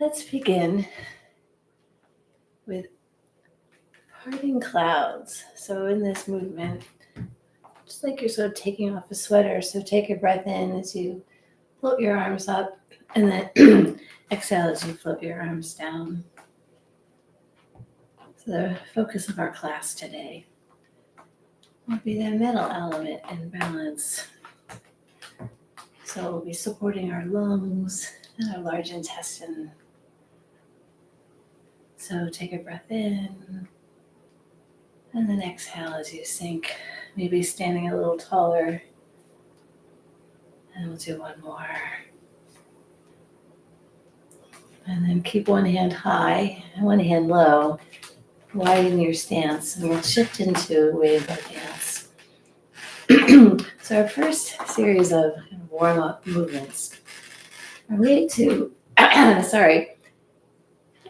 Let's begin with parting clouds. So in this movement, just like you're sort of taking off a sweater, so take a breath in as you float your arms up, and then exhale as you float your arms down. So the focus of our class today will be the middle element in balance. So we'll be supporting our lungs and our large intestine. So take a breath in, and then exhale as you sink, maybe standing a little taller. And we'll do one more. And then keep one hand high and one hand low. Widen your stance, and we'll shift into rainbow dance. So our first series of warm-up movements are a way to,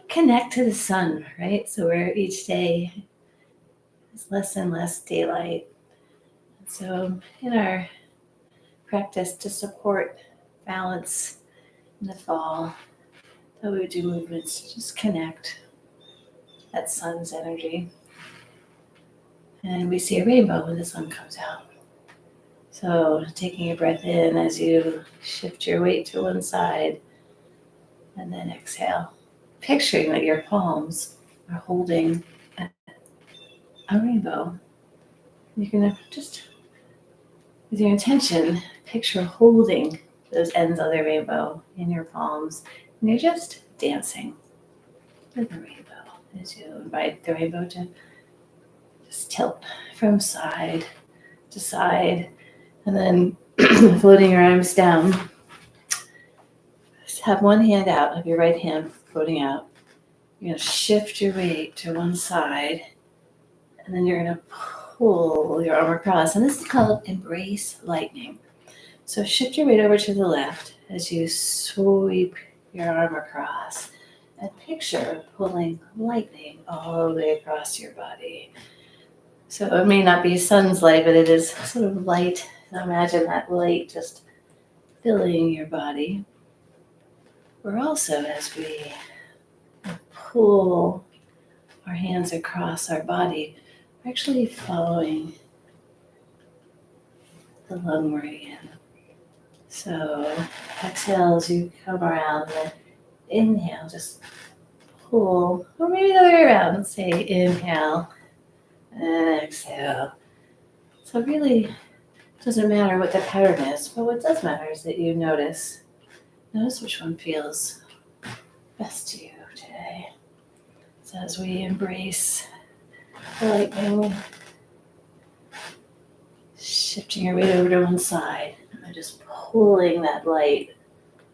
connect to the sun, right? So where each day is less and less daylight. So in our practice to support balance in the fall, that we would do movements to just connect that sun's energy. And we see a rainbow when the sun comes out. So taking a breath in as you shift your weight to one side, and then exhale. Picturing that your palms are holding a rainbow. You can just, with your intention, picture holding those ends of the rainbow in your palms, and you're just dancing with the rainbow as you invite the rainbow to just tilt from side to side, and then floating your arms down. Just have one hand out of your right hand floating out. You're going to shift your weight to one side, and then you're going to pull your arm across, and this is called embrace lightning. So shift your weight over to the left as you sweep your arm across, and picture pulling lightning all the way across your body. So it may not be sun's light, but it is sort of light. So imagine that light just filling your body. We're also, as we pull our hands across our body, we're actually following the lung meridian. So exhale as you come around, then inhale, just pull, or maybe the other way around. Let's say inhale and exhale. So really doesn't matter what the pattern is, but what does matter is that you notice which one feels best to you today. So as we embrace the lightning, shifting your weight over to one side, and just pulling that light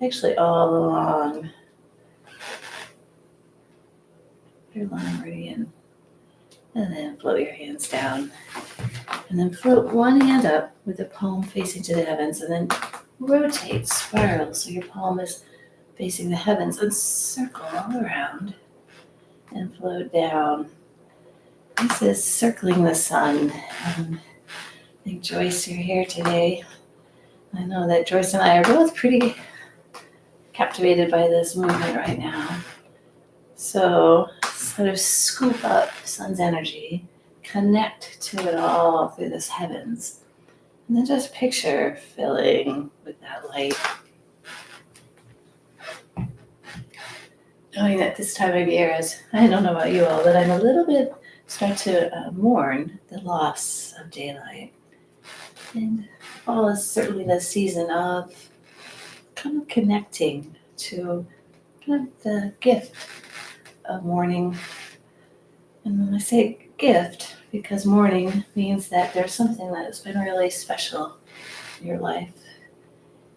actually all along your lung meridian. And then float your hands down. And then float one hand up with the palm facing to the heavens, and then rotate, spiral, so your palm is facing the heavens, and circle all around and float down. This is circling the sun. I think Joyce, you're here today. I know that Joyce and I are both pretty captivated by this movement right now. So sort of scoop up sun's energy, connect to it all through this heavens, and then just picture filling with that light. Knowing that this time of year is, I don't know about you all, but I'm a little bit start to mourn the loss of daylight. And fall is certainly the season of kind of connecting to kind of the gift of morning. And when I say gift, because morning means that there's something that has been really special in your life.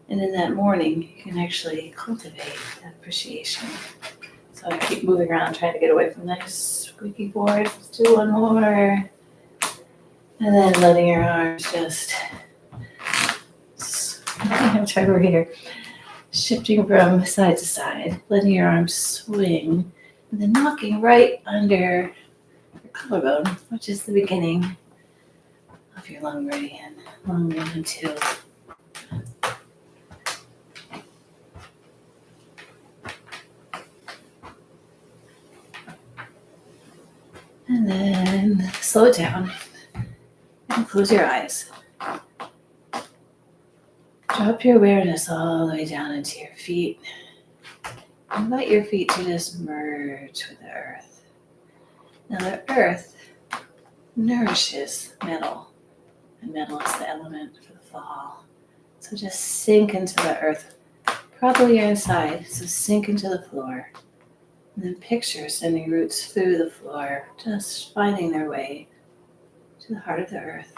And in that morning, you can actually cultivate that appreciation. So I keep moving around, trying to get away from that squeaky board. Let's do one more. And then letting your arms just, I'm trying over here, shifting from side to side, letting your arms swing, and then knocking right under your collarbone, which is the beginning of your lung meridian, lung 1 and 2. And then slow it down and close your eyes. Drop your awareness all the way down into your feet. Invite your feet to just merge with the earth. Now the earth nourishes metal, and metal is the element for the fall. So just sink into the earth. Probably you're inside, so sink into the floor. And then picture sending roots through the floor, just finding their way to the heart of the earth.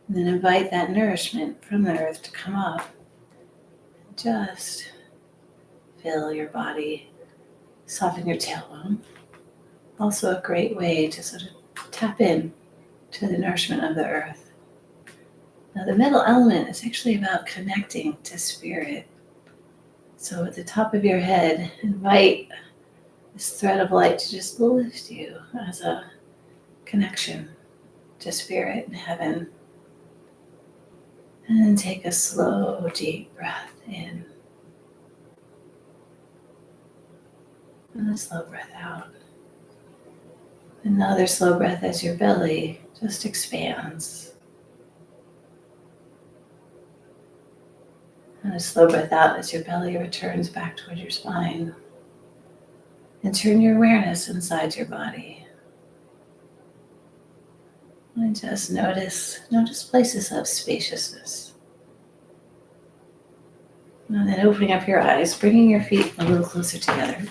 And then invite that nourishment from the earth to come up. Just fill your body, soften your tailbone. Also a great way to sort of tap in to the nourishment of the earth. Now the metal element is actually about connecting to spirit. So at the top of your head, invite this thread of light to just lift you as a connection to spirit and heaven. And then take a slow, deep breath in. And a slow breath out. Another slow breath as your belly just expands. And a slow breath out as your belly returns back toward your spine. And turn your awareness inside your body. And just notice places of spaciousness. And then opening up your eyes, bringing your feet a little closer together.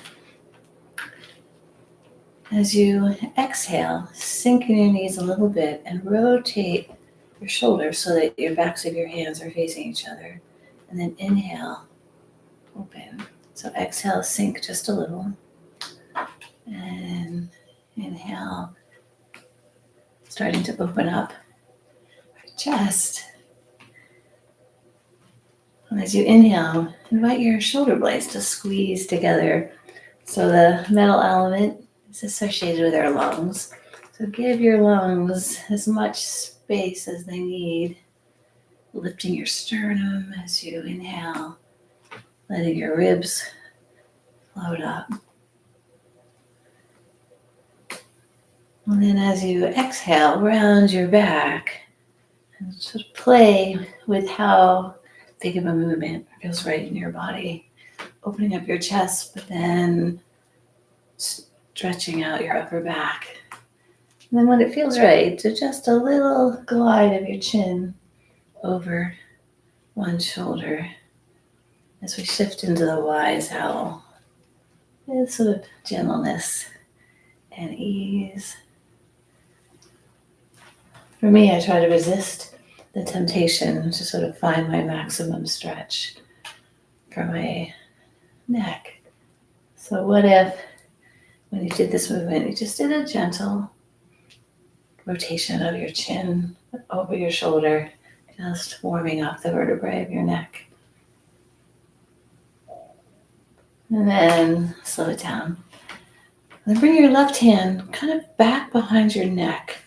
As you exhale, sink in your knees a little bit and rotate your shoulders so that your backs of your hands are facing each other. And then inhale, open. So exhale, sink just a little. And inhale, starting to open up your chest. And as you inhale, invite your shoulder blades to squeeze together. So the metal element is associated with our lungs. So give your lungs as much space as they need. Lifting your sternum as you inhale, letting your ribs float up. And then as you exhale, round your back and sort of play with how big of a movement feels right in your body. Opening up your chest, but then stretching out your upper back. And then when it feels right, to just a little glide of your chin over one shoulder as we shift into the wise owl with sort of gentleness and ease. For me, I try to resist the temptation to sort of find my maximum stretch for my neck. So what if, when you did this movement, you just did a gentle rotation of your chin over your shoulder, just warming up the vertebrae of your neck. And then slow it down. And then bring your left hand kind of back behind your neck.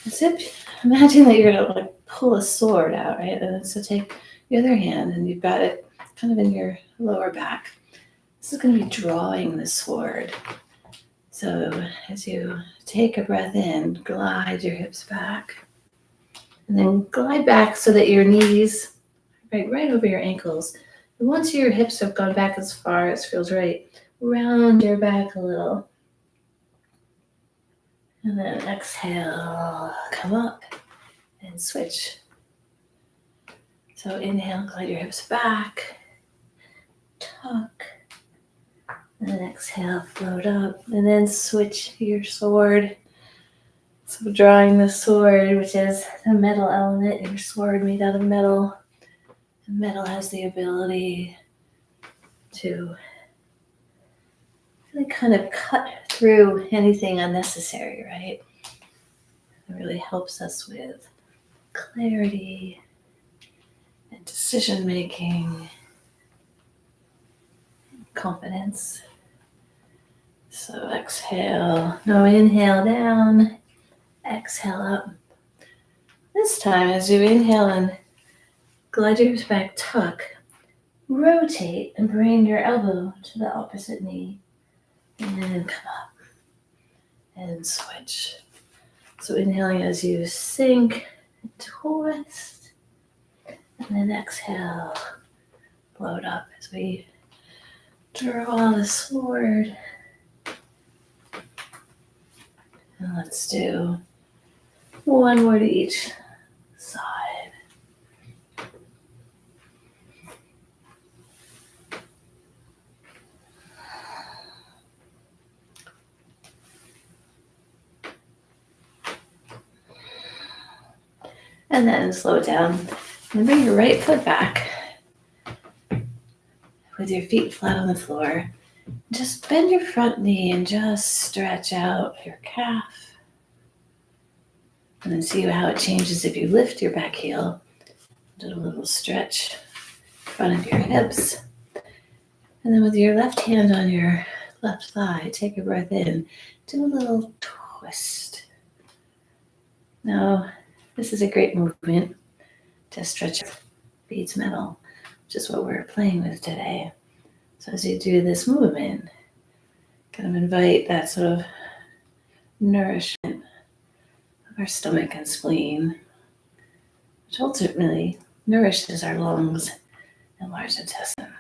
As if, imagine that you're going to pull a sword out, right? And then so take your other hand and you've got it kind of in your lower back. This is going to be drawing the sword. So as you take a breath in, glide your hips back. And then glide back so that your knees are right over your ankles. And once your hips have gone back as far as feels right, round your back a little. And then exhale, come up and switch. So inhale, glide your hips back, tuck, and then exhale, float up, and then switch your sword. So drawing the sword, which is the metal element, your sword made out of metal. And metal has the ability to really kind of cut through anything unnecessary, right? It really helps us with clarity and decision making, confidence. So exhale, no, inhale down, exhale up. This time as you inhale and glide your hips back, tuck, rotate and bring your elbow to the opposite knee. And then come up. and switch. So inhaling as you sink, twist, and then exhale, float up as we draw this forward. And let's do one more to each side. And then slow it down. And bring your right foot back with your feet flat on the floor. Just bend your front knee and just stretch out your calf. And then see how it changes if you lift your back heel. Do a little stretch in front of your hips. And then with your left hand on your left thigh, take a breath in. Do a little twist. Now, this is a great movement to stretch beads metal, which is what we're playing with today. So as you do this movement, kind of invite that sort of nourishment of our stomach and spleen, which ultimately nourishes our lungs and large intestine.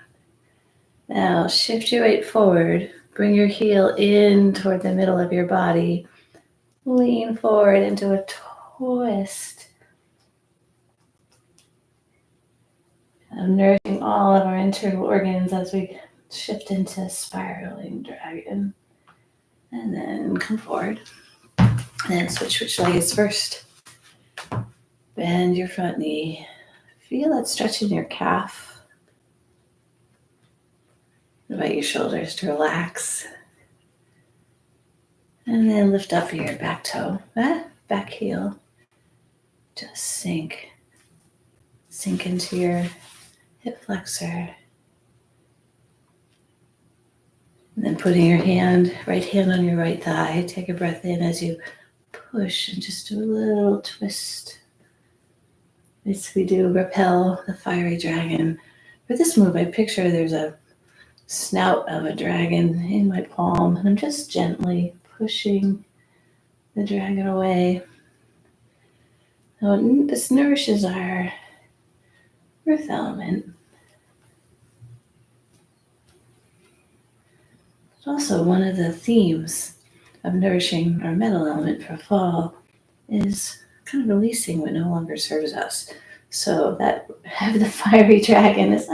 Now shift your weight forward, bring your heel in toward the middle of your body, lean forward into a twist. Nourishing all of our internal organs as we shift into spiraling dragon. And then come forward. And then switch which leg is first. Bend your front knee. Feel that stretch in your calf. Invite your shoulders to relax. And then lift up your back toe, back heel. Just sink into your hip flexor. And then putting your right hand on your right thigh, take a breath in as you push and just do a little twist. As we do Repel the Fiery Dragon. For this move, I picture there's a snout of a dragon in my palm, and I'm just gently pushing the dragon away. Now, this nourishes our earth element. It's also one of the themes of nourishing our metal element for fall is kind of releasing what no longer serves us. So that have the fiery dragon is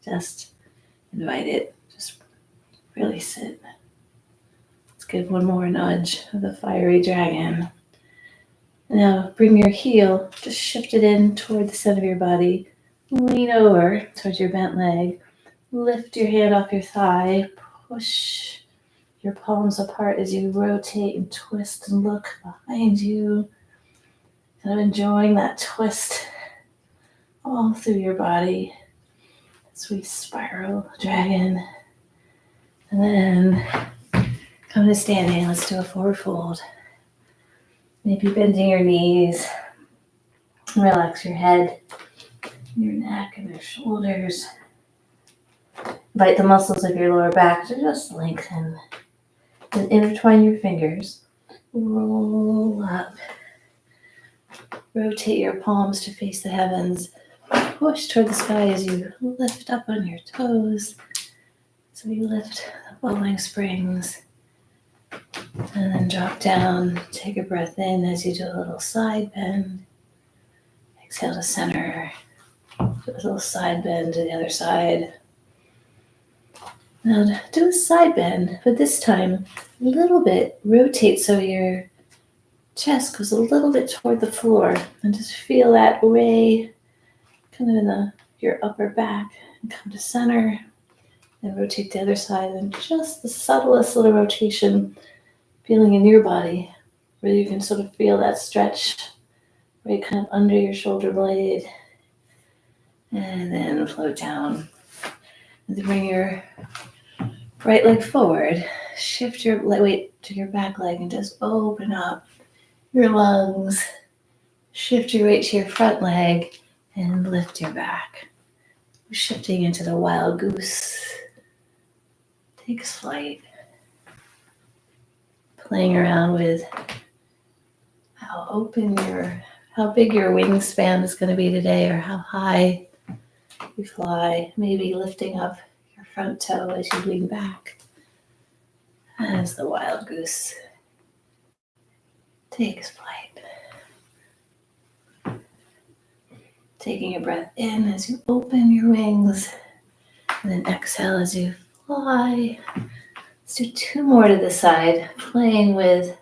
just invite it, just release it. Let's give one more nudge of the fiery dragon. Now bring your heel, just shift it in toward the center of your body. Lean over towards your bent leg. Lift your hand off your thigh. Push your palms apart as you rotate and twist and look behind you. Kind of enjoying that twist all through your body as we spiral dragon. And then come to standing. Let's do a forward fold. Maybe bending your knees. Relax your head, your neck, and your shoulders. Invite the muscles of your lower back to just lengthen. And intertwine your fingers. Roll up. Rotate your palms to face the heavens. Push toward the sky as you lift up on your toes. So you lift the falling springs. And then drop down. Take a breath in as you do a little side bend. Exhale to center. Do a little side bend to the other side. Now do a side bend, but this time a little bit. Rotate so your chest goes a little bit toward the floor. And just feel that way kind of in your upper back. And come to center. And rotate the other side. And just the subtlest little rotation feeling in your body where you can sort of feel that stretch right kind of under your shoulder blade. And then float down. And then bring your right leg forward. Shift your weight to your back leg and just open up your lungs. Shift your weight to your front leg and lift your back. Shifting into the wild goose. Takes flight. playing around with how big your wingspan is going to be today, or how high you fly. Maybe lifting up your front toe as you lean back, as the wild goose takes flight. Taking a breath in as you open your wings, and then exhale as you fly. Let's do 2 more to the side, playing with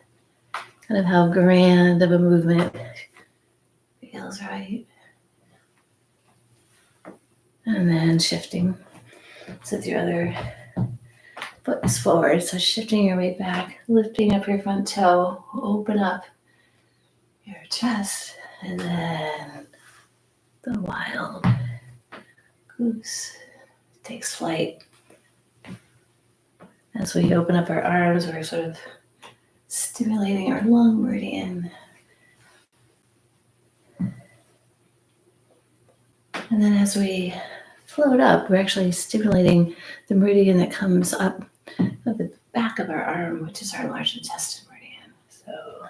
kind of how grand of a movement feels right. And then shifting. So with your other foot is forward. So shifting your weight back, lifting up your front toe, open up your chest, and then the wild goose takes flight. As we open up our arms, we're sort of stimulating our lung meridian. And then as we float up, we're actually stimulating the meridian that comes up at the back of our arm, which is our large intestine meridian. So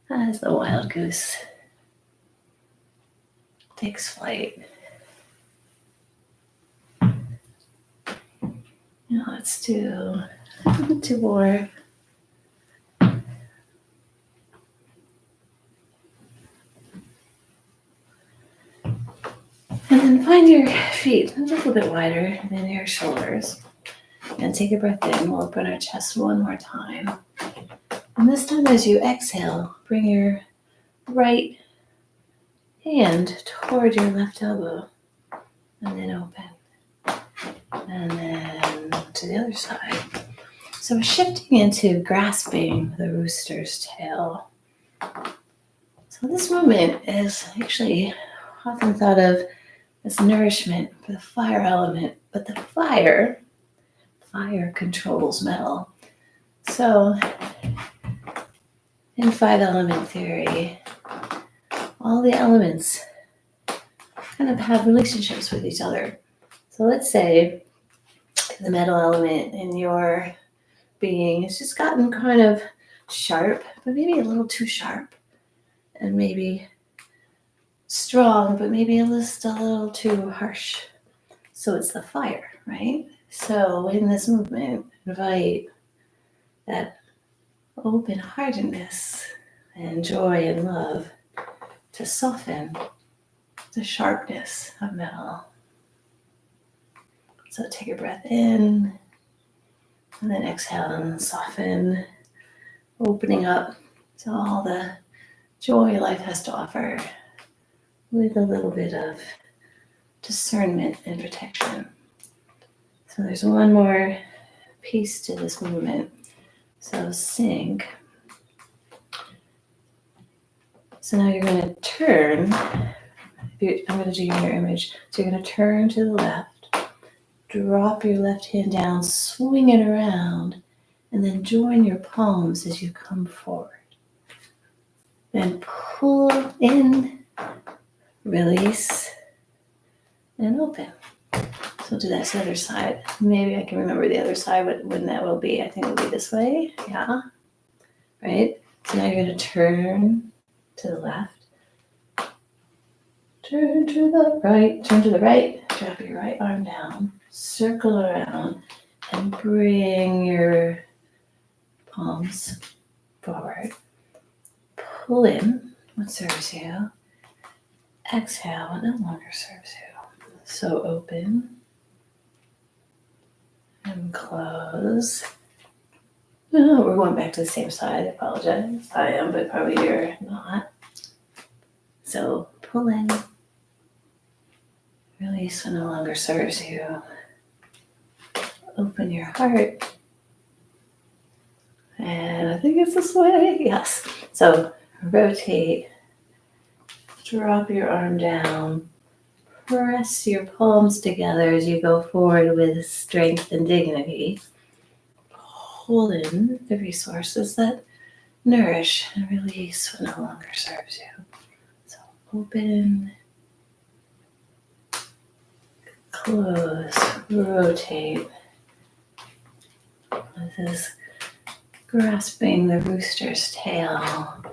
as the wild goose takes flight. Now let's do 2 more. And then find your feet a little bit wider than your shoulders. And take a breath in. We'll open our chest one more time. And this time as you exhale, bring your right hand toward your left elbow. And then open. And then to the other side. So we're shifting into grasping the rooster's tail. So this movement is actually often thought of as nourishment for the fire element, but the fire controls metal. So in 5 element theory, all the elements kind of have relationships with each other. So let's say the metal element in your being has just gotten kind of sharp, but maybe a little too sharp, and maybe strong, but maybe just a little too harsh. So it's the fire, right? So in this movement, invite that open-heartedness and joy and love to soften the sharpness of metal. So take a breath in, and then exhale and soften, opening up to all the joy life has to offer with a little bit of discernment and protection. So there's one more piece to this movement. So sink. So now you're going to turn. I'm going to do your mirror image. So you're going to turn to the left, drop your left hand down, swing it around, and then join your palms as you come forward. Then pull in, release, and open. So do that to the other side. Maybe I can remember the other side, when that will be. I think it'll be this way. Yeah. Right? So now you're going to turn to the left. Turn to the right, drop your right arm down, circle around, and bring your palms forward. Pull in what serves you. Exhale what no longer serves you. So open and close. Oh, we're going back to the same side. I apologize. I am, but probably you're not. So pull in. Release what no longer serves you. Open your heart. And I think it's this way. Yes. So rotate. Drop your arm down. Press your palms together as you go forward with strength and dignity. Pull in the resources that nourish and release what no longer serves you. So open. Close, rotate. This is grasping the rooster's tail.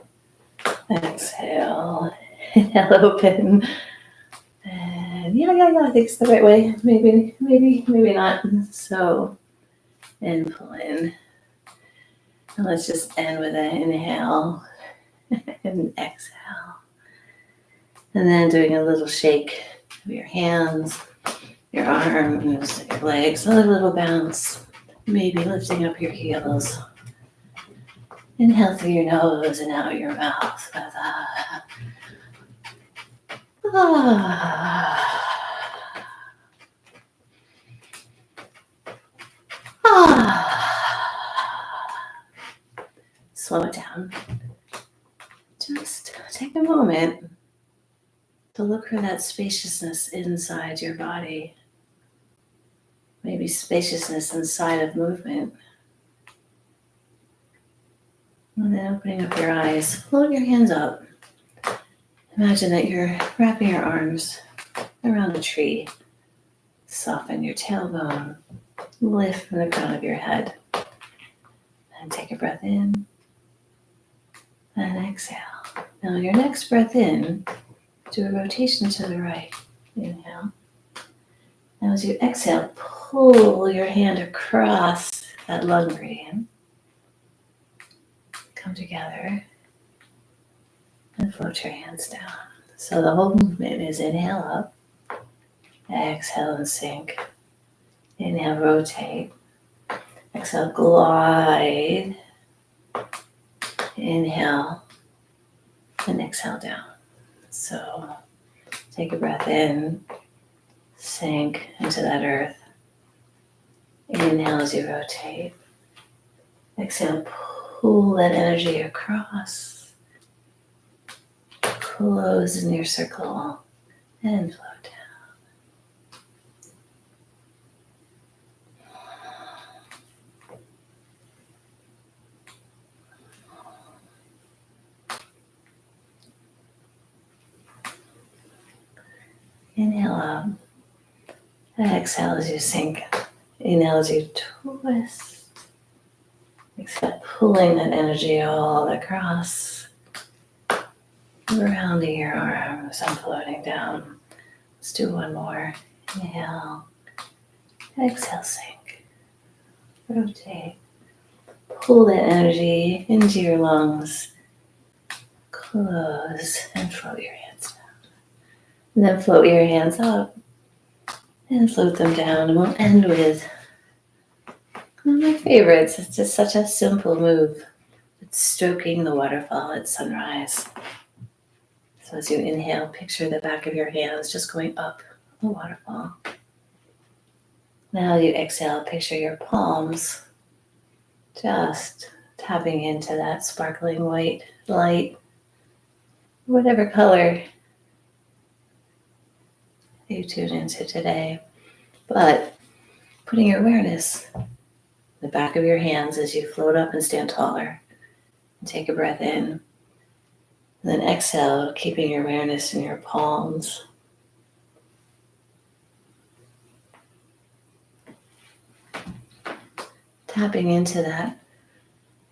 Exhale. Inhale, open. And yeah, I think it's the right way. Maybe not. So, and pull in. And let's just end with an inhale and exhale. And then doing a little shake of your hands, your arms, your legs, a little bounce. Maybe lifting up your heels. Inhale through your nose and out your mouth. Slow it down. Just take a moment to look for that spaciousness inside your body. Maybe spaciousness inside of movement. And then opening up your eyes, float your hands up. Imagine that you're wrapping your arms around a tree. Soften your tailbone. Lift from the crown of your head. And take a breath in. And exhale. Now your next breath in, do a rotation to the right. Inhale. Now as you exhale, pull your hand across that lung meridian. Come together and float your hands down. So the whole movement is inhale up, exhale and sink. Inhale, rotate. Exhale, glide. Inhale and exhale down. So take a breath in, sink into that earth. Inhale as you rotate. Exhale, pull that energy across. Close in your circle and float down. Inhale up. Exhale as you sink. Inhale as you twist. Exhale, pulling that energy all across. Rounding your arms and floating down. Let's do one more. Inhale. Exhale, sink. Rotate. Pull that energy into your lungs. Close and float your hands down. And then float your hands up and float them down. And we'll end with one of my favorites. It's just such a simple move. It's stroking the waterfall at sunrise. So as you inhale, picture the back of your hands just going up the waterfall. Now you exhale, picture your palms just tapping into that sparkling white light, whatever color you tune into today. But putting your awareness in the back of your hands as you float up and stand taller. And take a breath in. And then exhale, keeping your awareness in your palms. Tapping into that.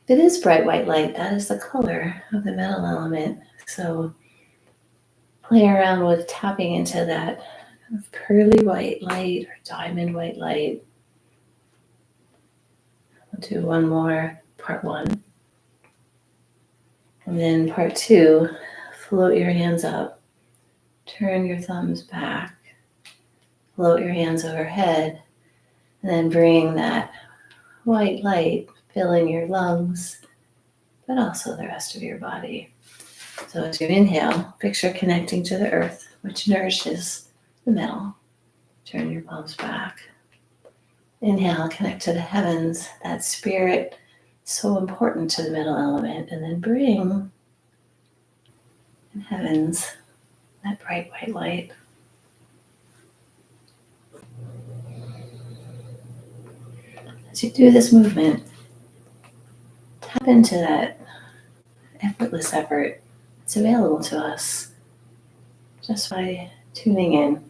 If it is bright white light, that is the color of the metal element. So play around with tapping into that kind of pearly white light or diamond white light. I'll do one more, part one. And then part two, float your hands up, turn your thumbs back, float your hands overhead, and then bring that white light filling your lungs, but also the rest of your body. So as you inhale, picture connecting to the earth, which nourishes the metal. Turn your palms back. Inhale, connect to the heavens, that spirit so important to the metal element, and then bring in heavens that bright white light. As you do this movement, tap into that effortless effort that's available to us just by tuning in.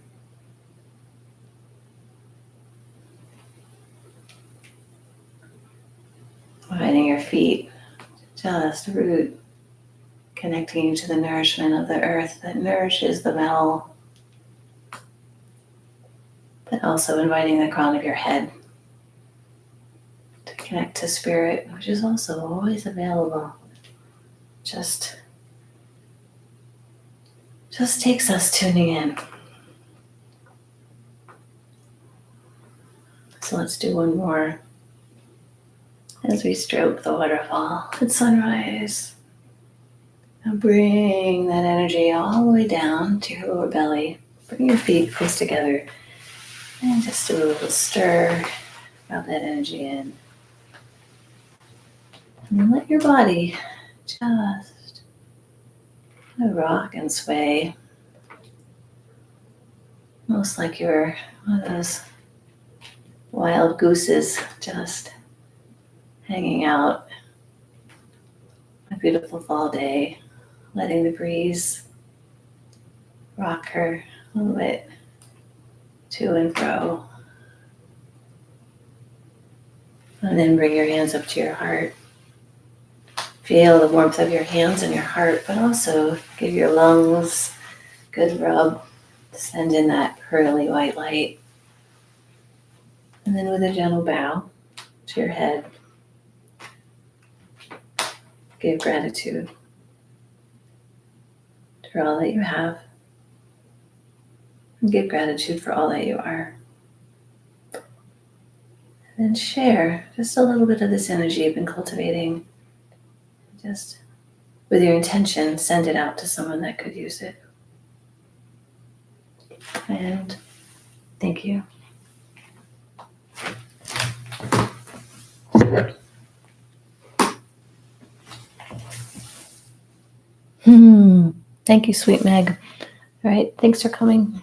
Inviting your feet, just root, connecting you to the nourishment of the earth that nourishes the metal, but also inviting the crown of your head to connect to spirit, which is also always available. Just takes us tuning in. So let's do one more as we stroke the waterfall at sunrise. Now bring that energy all the way down to your lower belly. Bring your feet close together and just do a little stir. Drop that energy in. And then let your body just rock and sway. Almost like you're one of those wild gooses just hanging out on a beautiful fall day, letting the breeze rock her a little bit to and fro. And then bring your hands up to your heart. Feel the warmth of your hands and your heart, but also give your lungs a good rub. Send in that pearly white light. And then with a gentle bow to your head, give gratitude for all that you have. And give gratitude for all that you are. And then share just a little bit of this energy you've been cultivating. Just with your intention, send it out to someone that could use it. And thank you. Thank you, sweet Meg. All right, thanks for coming.